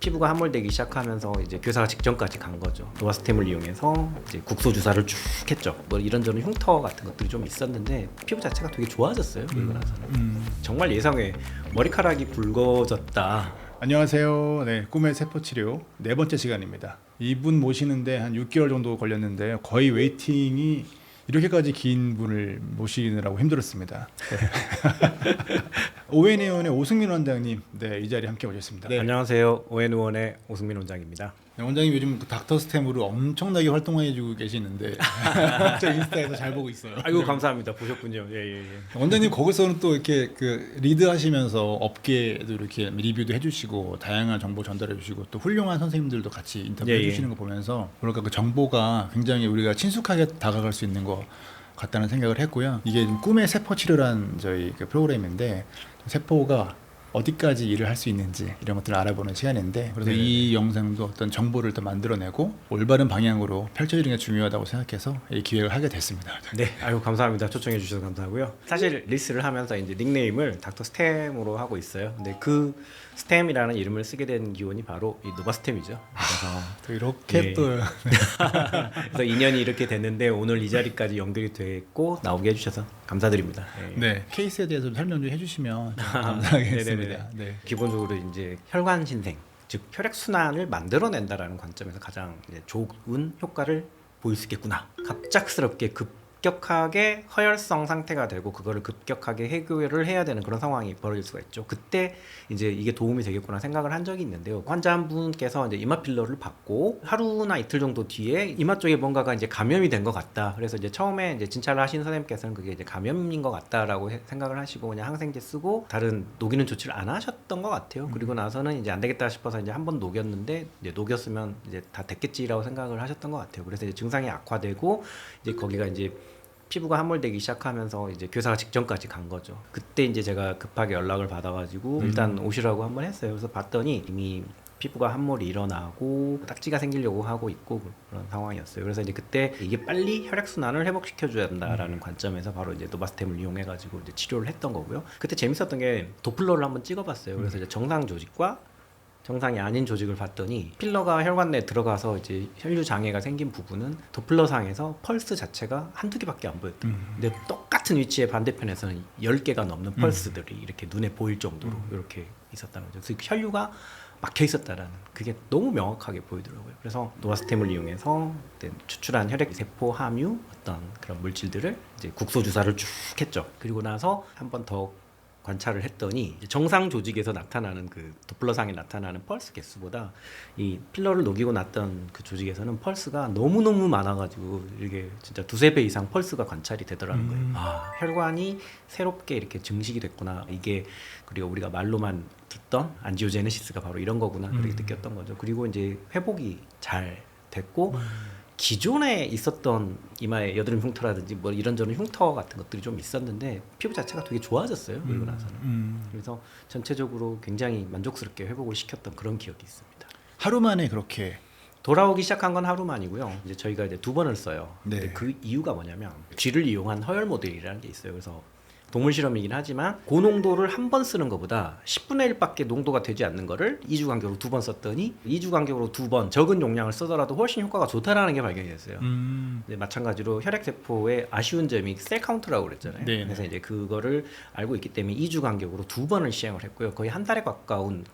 피부가 함몰되기 시작하면서 이제 교사가 직전까지 간 거죠. 노바스템을 이용해서 이제 국소 주사를 쭉 했죠. 뭐 이런저런 흉터 같은 것들이 좀 있었는데 피부 자체가 되게 좋아졌어요. 그러고 나서는 정말 예상외 머리카락이 붉어졌다. 안녕하세요. 네, 꿈의 세포 치료 네 번째 시간입니다. 이분 모시는데 한 6개월 정도 걸렸는데 거의 웨이팅이 이렇게까지 긴 분을 모시느라고 힘들었습니다. 네. 오웬의원의 오승민 원장님, 네, 이 자리에 함께 오셨습니다. 네, 안녕하세요. 오웬의원의 오승민 원장입니다. 네, 원장님 요즘 닥터 스템으로 엄청나게 활동해주고 계시는데 저 인스타에서 잘 보고 있어요. 아이고 감사합니다. 보셨군요. 예. 원장님 거기서는 또 이렇게 그 리드하시면서 업계도 이렇게 리뷰도 해주시고 다양한 정보 전달해주시고 또 훌륭한 선생님들도 같이 인터뷰해주시는 거 보면서 뭐랄까 그 정보가 굉장히 우리가 친숙하게 다가갈 수 있는 것 같다는 생각을 했고요. 이게 꿈의 세포 치료란 저희 그 프로그램인데 세포가 어디까지 일을 할 수 있는지 이런 것들을 알아보는 시간인데 그래서 이 영상도 어떤 정보를 더 만들어내고 올바른 방향으로 펼쳐지는 게 중요하다고 생각해서 이 기획을 하게 됐습니다. 네, 아유 감사합니다. 초청해 주셔서 감사하고요. 사실 릴스를 하면서 이제 닉네임을 닥터 스템으로 하고 있어요. 근데 그 스템이라는 이름을 쓰게 된 기원이 바로 이 노바스템이죠. 그래서 또 이렇게 또 그래서 인연이 이렇게 됐는데 오늘 이 자리까지 연결이 됐고 나오게 해주셔서 감사드립니다. 네, 케이스에 대해서 설명 좀 해주시면 감사하겠습니다. 네. 기본적으로 이제 혈관 신생, 즉 혈액 순환을 만들어낸다라는 관점에서 가장 이제 좋은 효과를 보일 수 있겠구나. 갑작스럽게 급격하게 허혈성 상태가 되고 그거를 급격하게 해결을 해야 되는 그런 상황이 벌어질 수가 있죠. 그때 이제 이게 도움이 되겠구나 생각을 한 적이 있는데요. 환자 한 분께서 이제 이마 필러를 받고 하루나 이틀 정도 뒤에 이마 쪽에 뭔가가 이제 감염이 된 것 같다. 그래서 이제 처음에 이제 진찰을 하신 선생님께서는 그게 이제 감염인 것 같다라고 생각을 하시고 그냥 항생제 쓰고 다른 녹이는 조치를 안 하셨던 것 같아요. 그리고 나서는 이제 안 되겠다 싶어서 이제 한번 녹였는데 이제 녹였으면 이제 다 됐겠지라고 생각을 하셨던 것 같아요. 그래서 이제 증상이 악화되고 이제 거기가 이제 피부가 함몰되기 시작하면서 이제 교사가 직전까지 간 거죠. 그때 이제 제가 급하게 연락을 받아가지고 일단 오시라고 한번 했어요. 그래서 봤더니 이미 피부가 함몰이 일어나고 딱지가 생기려고 하고 있고 그런 상황이었어요. 그래서 이제 그때 이게 빨리 혈액순환을 회복시켜줘야 된다라는 관점에서 바로 이제 노바스템을 이용해가지고 이제 치료를 했던 거고요. 그때 재밌었던 게 도플러를 한번 찍어봤어요. 그래서 이제 정상 조직과 정상이 아닌 조직을 봤더니 필러가 혈관 내에 들어가서 이제 혈류 장애가 생긴 부분은 도플러상에서 펄스 자체가 한두 개밖에 안 보였던 근데 똑같은 위치의 반대편에서는 10개가 넘는 펄스들이 이렇게 눈에 보일 정도로 이렇게 있었다는 거죠. 그래서 혈류가 막혀 있었다라는 그게 너무 명확하게 보이더라고요. 그래서 노바스템을 이용해서 추출한 혈액 세포 함유 어떤 그런 물질들을 이제 국소 주사를 쭉 했죠. 그리고 나서 한 번 더 관찰을 했더니 정상 조직에서 나타나는 그 도플러상에 나타나는 펄스 개수보다 이 필러를 녹이고 났던 그 조직에서는 펄스가 너무너무 많아가지고 이게 진짜 두세 배 이상 펄스가 관찰이 되더라는 거예요. 아, 혈관이 새롭게 이렇게 증식이 됐구나. 이게 그리고 우리가 말로만 듣던 안지오제네시스가 바로 이런 거구나. 그렇게 느꼈던 거죠. 그리고 이제 회복이 잘 됐고 기존에 있었던 이마에 여드름 흉터라든지 뭐 이런저런 흉터 같은 것들이 좀 있었는데 피부 자체가 되게 좋아졌어요. 그리고 나서는. 그래서 전체적으로 굉장히 만족스럽게 회복을 시켰던 그런 기억이 있습니다. 하루 만에 그렇게 돌아오기 시작한 건 하루만이고요. 이제 저희가 이제 2번을 써요. 네. 근데 그 이유가 뭐냐면 쥐를 이용한 허혈 모델이라는 게 있어요. 그래서 동물 실험이긴 하지만 고농도를 한 번 쓰는 것보다 10분의 1밖에 농도가 되지 않는 거를 2주 간격으로 2번 썼더니 2주 간격으로 2번 적은 용량을 쓰더라도 훨씬 효과가 좋다라는 게 발견이 됐어요. 근데 마찬가지로 혈액세포의 아쉬운 점이 셀 카운트라고 그랬잖아요. 네네. 그래서 이제 그거를 알고 있기 때문에 2주 간격으로 2번을 시행을 했고요. 거의 한 달에 가까운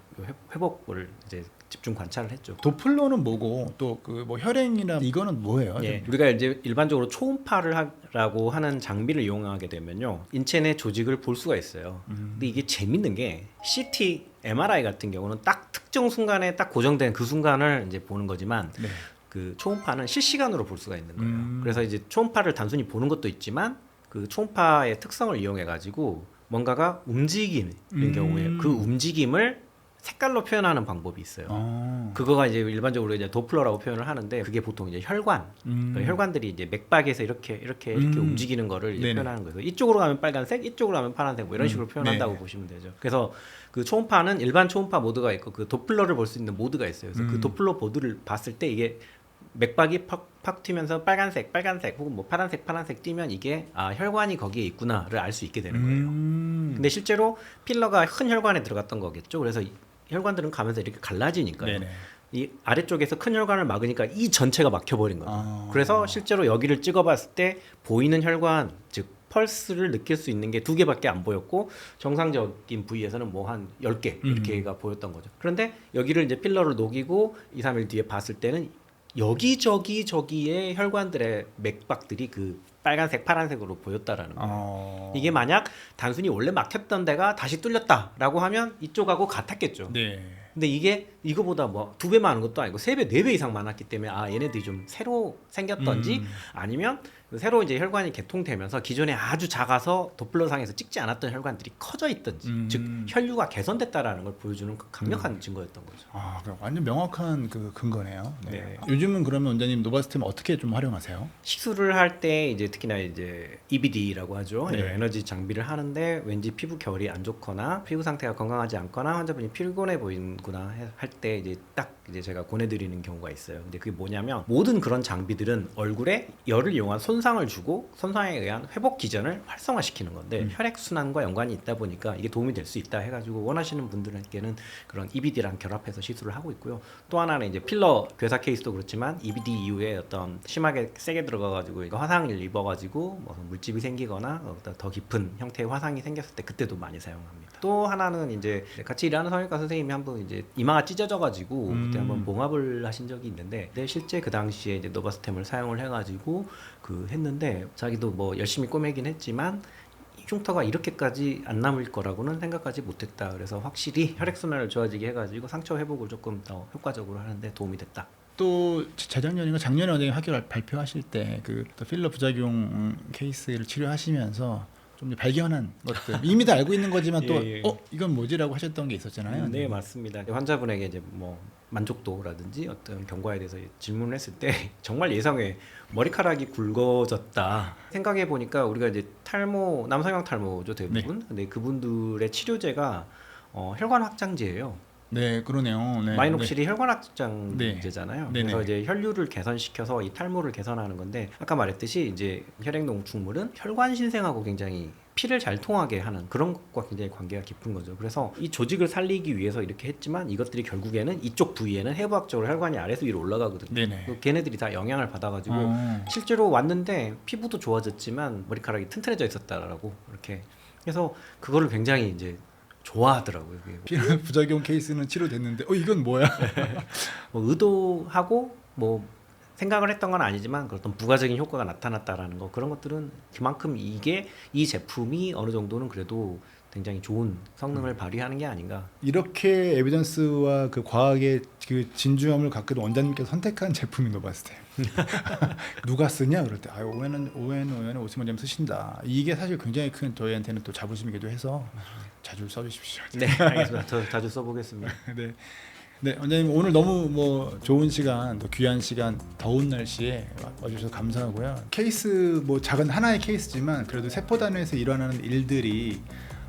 회복을 이제 집중 관찰을 했죠. 도플러는 뭐고 또 그 뭐 혈행이나 이거는 뭐예요? 예, 우리가 이제 일반적으로 초음파라고 하는 장비를 이용하게 되면요, 인체 내 조직을 볼 수가 있어요. 근데 이게 재밌는 게 CT, MRI 같은 경우는 딱 특정 순간에 딱 고정된 그 순간을 이제 보는 거지만 네. 그 초음파는 실시간으로 볼 수가 있는 거예요. 그래서 이제 초음파를 단순히 보는 것도 있지만 그 초음파의 특성을 이용해 가지고 뭔가가 움직이는 경우에 그 움직임을 색깔로 표현하는 방법이 있어요. 그거가 이제 일반적으로 이제 도플러라고 표현을 하는데 그게 보통 이제 혈관, 그러니까 혈관들이 이제 맥박에서 이렇게 움직이는 거를 이제 표현하는 거예요. 이쪽으로 가면 빨간색, 이쪽으로 가면 파란색 뭐 이런 식으로 표현한다고 보시면 되죠. 그래서 그 초음파는 일반 초음파 모드가 있고 그 도플러를 볼 수 있는 모드가 있어요. 그래서 그 도플러 모드를 봤을 때 이게 맥박이 팍 튀면서 빨간색 혹은 뭐 파란색 뛰면 이게 아 혈관이 거기에 있구나를 알 수 있게 되는 거예요. 근데 실제로 필러가 큰 혈관에 들어갔던 거겠죠. 그래서 혈관들은 가면서 이렇게 갈라지니까요. 네네. 이 아래쪽에서 큰 혈관을 막으니까 이 전체가 막혀버린 거죠. 아. 그래서 실제로 여기를 찍어봤을 때 보이는 혈관, 즉 펄스를 느낄 수 있는 게 2개밖에 안 보였고 정상적인 부위에서는 뭐 한 10개 이렇게가 보였던 거죠. 그런데 여기를 이제 필러를 녹이고 2, 3일 뒤에 봤을 때는 여기저기 저기에 혈관들의 맥박들이 그 빨간색, 파란색으로 보였다라는 거예요. 이게 만약 단순히 원래 막혔던 데가 다시 뚫렸다라고 하면 이쪽하고 같았겠죠. 네. 근데 이게 이거보다 뭐 2배 많은 것도 아니고 3배, 4배 이상 많았기 때문에 아 얘네들이 좀 새로 생겼던지 아니면 새로 이제 혈관이 개통되면서 기존에 아주 작아서 도플러상에서 찍지 않았던 혈관들이 커져 있던지 즉 혈류가 개선됐다라는 걸 보여주는 강력한 증거였던 거죠. 아, 그럼 완전 명확한 그 근거네요. 네. 네. 요즘은 그러면 원장님 노바스템 어떻게 좀 활용하세요? 시술을 할 때 이제 특히나 이제 EBD라고 하죠. 네. 에너지 장비를 하는데 왠지 피부 결이 안 좋거나 피부 상태가 건강하지 않거나 환자분이 피곤해 보이는구나 할 때 이제 딱 이제 제가 권해드리는 경우가 있어요. 근데 그게 뭐냐면 모든 그런 장비들은 얼굴에 열을 이용한 손상을 주고 손상에 의한 회복 기전을 활성화시키는 건데 혈액 순환과 연관이 있다 보니까 이게 도움이 될 수 있다 해가지고 원하시는 분들에게는 그런 EBD랑 결합해서 시술을 하고 있고요. 또 하나는 이제 필러 괴사 케이스도 그렇지만 EBD 이후에 어떤 심하게 세게 들어가가지고 이거 화상을 입어가지고 뭐 물집이 생기거나 어떤 더 깊은 형태의 화상이 생겼을 때 그때도 많이 사용합니다. 또 하나는 이제 같이 일하는 성형외과 선생님이 한 번 이제 이마가 찢어져가지고 그때 한번 봉합을 하신 적이 있는데 근데 실제 그 당시에 이제 노바스템을 사용을 해가지고 그 했는데 자기도 뭐 열심히 꼬매긴 했지만 흉터가 이렇게까지 안 남을 거라고는 생각하지 못했다. 그래서 확실히 혈액순환을 좋아지게 해가지고 상처 회복을 조금 더 효과적으로 하는데 도움이 됐다. 또 재작년인가 작년에 원장님 학교 발표하실 때 그 필러 부작용 케이스를 치료하시면서 좀 발견한 것들 이미 다 알고 있는 거지만 또 예. 이건 뭐지라고 하셨던 게 있었잖아요. 네, 맞습니다. 환자분에게 이제 뭐 만족도라든지 어떤 경과에 대해서 질문을 했을 때 정말 예상외 머리카락이 굵어졌다. 생각해 보니까 우리가 이제 탈모 남성형 탈모죠 대부분. 네. 근데 그분들의 치료제가 혈관 확장제예요. 네, 그러네요. 네. 마이녹실이 혈관 확장제잖아요. 네. 그래서 이제 혈류를 개선시켜서 이 탈모를 개선하는 건데 아까 말했듯이 이제 혈액 농축물은 혈관 신생하고 굉장히 피를 잘 통하게 하는 그런 것과 굉장히 관계가 깊은 거죠. 그래서 이 조직을 살리기 위해서 이렇게 했지만 이것들이 결국에는 이쪽 부위에는 해부학적으로 혈관이 아래에서 위로 올라가거든요. 네네. 걔네들이 다 영향을 받아가지고 실제로 왔는데 피부도 좋아졌지만 머리카락이 튼튼해져 있었다라고 이렇게 해서 그거를 굉장히 이제 좋아하더라고요. 필러 부작용 케이스는 치료됐는데 이건 뭐야? 뭐 의도하고 뭐 생각을 했던 건 아니지만 어떤 부가적인 효과가 나타났다라는 거 그런 것들은 그만큼 이게 이 제품이 어느 정도는 그래도 굉장히 좋은 성능을 발휘하는 게 아닌가. 이렇게 에비던스와 그 과학의 그 진주함을 갖고 원장님께서 선택한 제품이 노바스템. 누가 쓰냐 그럴 때 오해는 오스만 원장님 쓰신다. 이게 사실 굉장히 큰 저희한테는 또 자부심이기도 해서 자주 써주십시오. 네, 알겠습니다. 더 자주 써보겠습니다. 네. 네, 원장님 오늘 너무 뭐 좋은 시간, 또 귀한 시간, 더운 날씨에 와주셔서 감사하고요. 케이스 뭐 작은 하나의 케이스지만 그래도 세포단에서 일어나는 일들이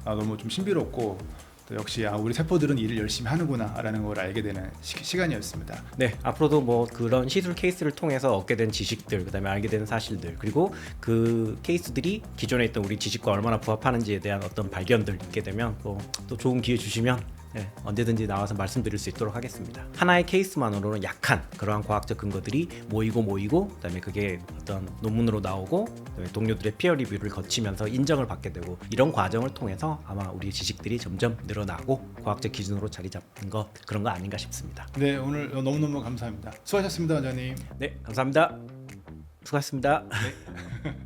너무 좀 신비롭고 또 역시 우리 세포들은 일을 열심히 하는구나라는 걸 알게 되는 시간이었습니다. 네, 앞으로도 뭐 그런 시술 케이스를 통해서 얻게 된 지식들, 그다음에 알게 된 사실들, 그리고 그 케이스들이 기존에 있던 우리 지식과 얼마나 부합하는지에 대한 어떤 발견들 있게 되면 또 좋은 기회 주시면 네, 언제든지 나와서 말씀드릴 수 있도록 하겠습니다. 하나의 케이스만으로는 약한 그러한 과학적 근거들이 모이고 그다음에 그게 어떤 논문으로 나오고 그다음에 동료들의 피어 리뷰를 거치면서 인정을 받게 되고 이런 과정을 통해서 아마 우리 지식들이 점점 늘어나고 과학적 기준으로 자리 잡는 것 그런 거 아닌가 싶습니다. 네, 오늘 너무너무 감사합니다. 수고하셨습니다, 원장님. 네, 감사합니다. 수고하셨습니다. 네.